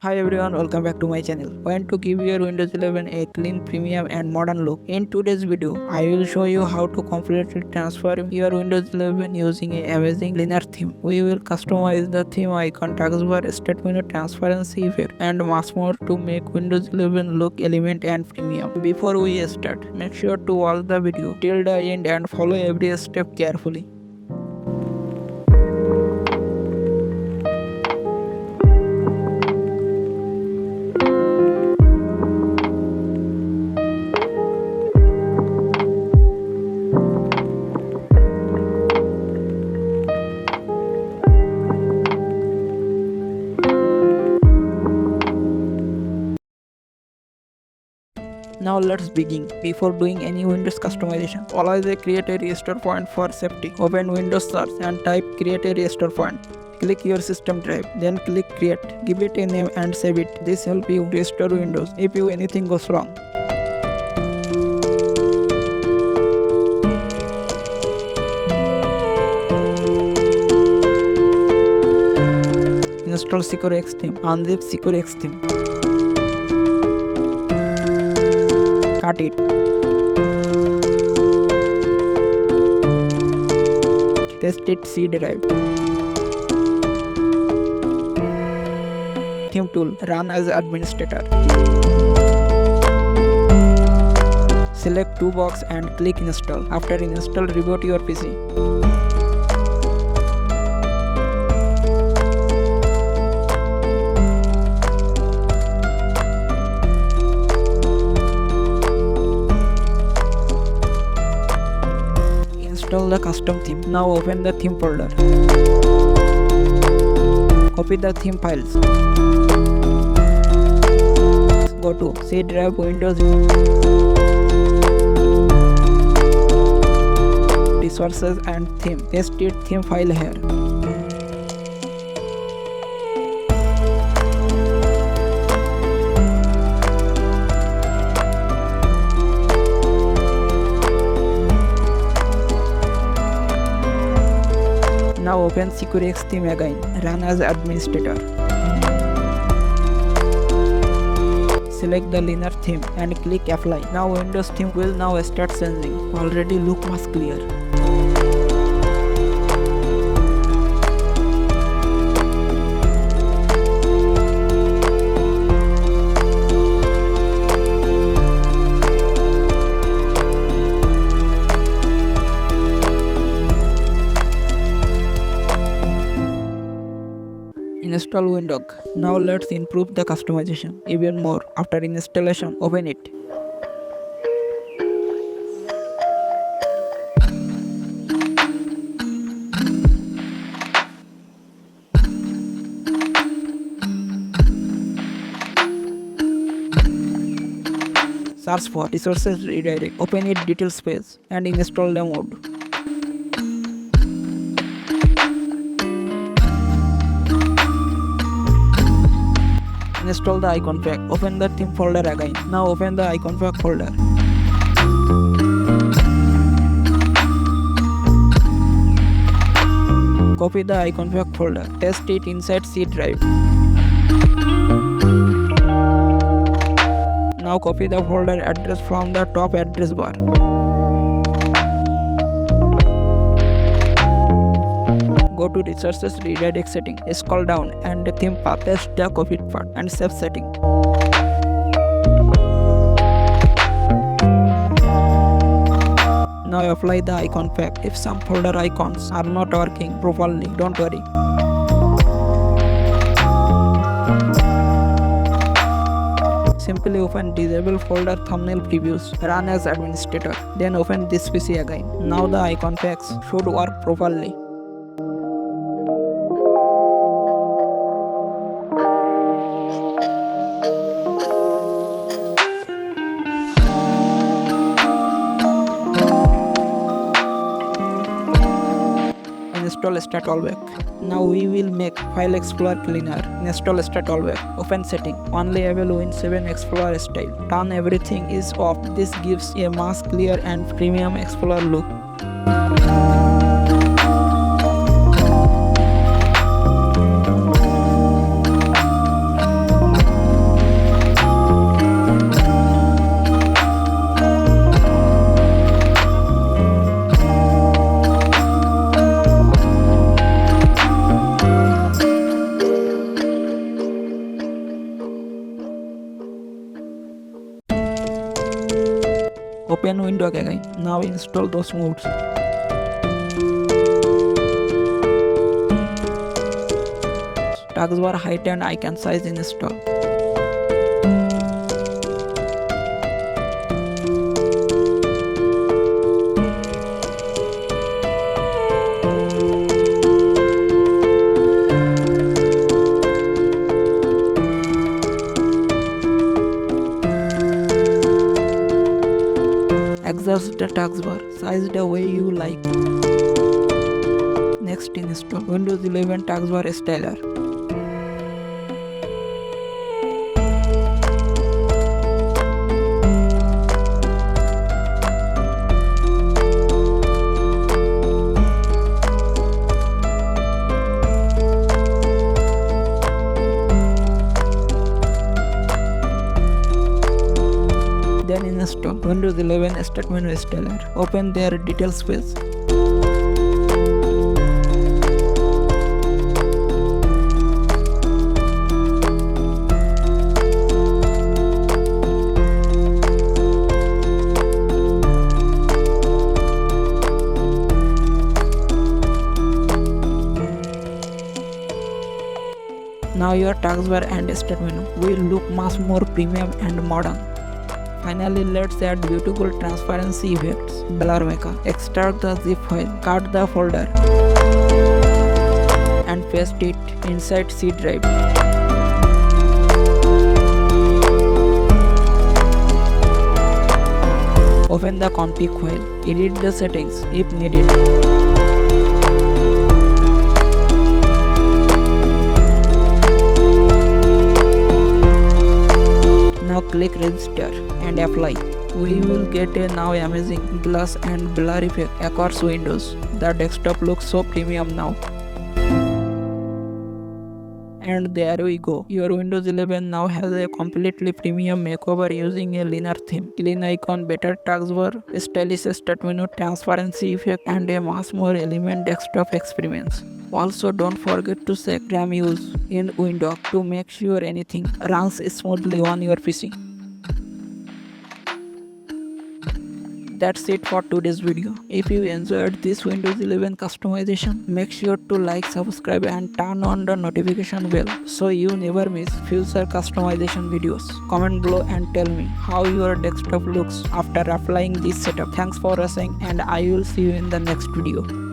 Hi everyone, welcome back to my channel. Want to give your Windows 11 a clean, premium and modern look. In today's video, I will show you how to completely transform your Windows 11 using an amazing Linner theme. We will customize the theme icon, taskbar, state menu, transparency effect and much more to make Windows 11 look elegant and premium. Before we start, make sure to watch the video till the end and follow every step carefully. Now let's begin. Before doing any Windows customization, always create a restore point for safety. Open Windows search and type create a restore point. Click your system drive, then click create. Give it a name and save it. This helps you restore Windows if anything goes wrong. Install SecureUxTheme. Unzip SecureUxTheme. Cut it. Test it C drive. Theme tool. Run as administrator. Select two box and click install. After install, reboot your PC. Install the custom theme. Now open the theme folder. Copy the theme files. Go to C drive, Windows, resources and theme. Paste it theme file here. Now open SecureUxTheme again. Run as administrator. Select the Linner theme and click apply. Now Windows theme will now start changing. Already look much clear. Install Windhawk. Now let's improve the customization even more. After installation, open it. Search for resources redirect. Open it details page and install the mode. Install the icon pack. Open the theme folder again. Now open the icon pack folder. Copy the icon pack folder. Test it inside C drive. Now copy the folder address from the top address bar. Go to resources redirect setting, scroll down and theme path, paste the copied part and save setting. Now apply the icon pack. If some folder icons are not working properly, don't worry. Simply open disable folder thumbnail previews, run as administrator, then open this PC again. Now the icon packs should work properly. Install startallback. Now we will make File Explorer cleaner. Install startallback. Open setting. Only available in 7 Explorer style. Turn everything is off. This gives a much clear and premium Explorer look. Open Windhawk again. Now install those modes. Taskbar height and icon size install. Adjust the taskbar size the way you like. Next, install Windows 11 taskbar styler. Then install Windows 11 Start Menu Styler. Open their details page. Now your taskbar and start menu will look much more premium and modern. Finally, let's add beautiful transparency effects. BlurMica. Extract the zip file, cut the folder, and paste it inside C drive. Open the config file, edit the settings if needed. Now click register and apply. We will get a now amazing glass and blur effect across Windows. The desktop looks so premium now. And there we go. Your Windows 11 now has a completely premium makeover using a Linner theme. Clean icon, better taskbar, stylish start menu, transparency effect, and a much more elegant desktop experience. Also, don't forget to check RAM use in Windhawk to make sure anything runs smoothly on your PC. That's it for today's video. If you enjoyed this Windows 11 customization, make sure to like, subscribe and turn on the notification bell so you never miss future customization videos. Comment below and tell me how your desktop looks after applying this setup. Thanks for watching and I will see you in the next video.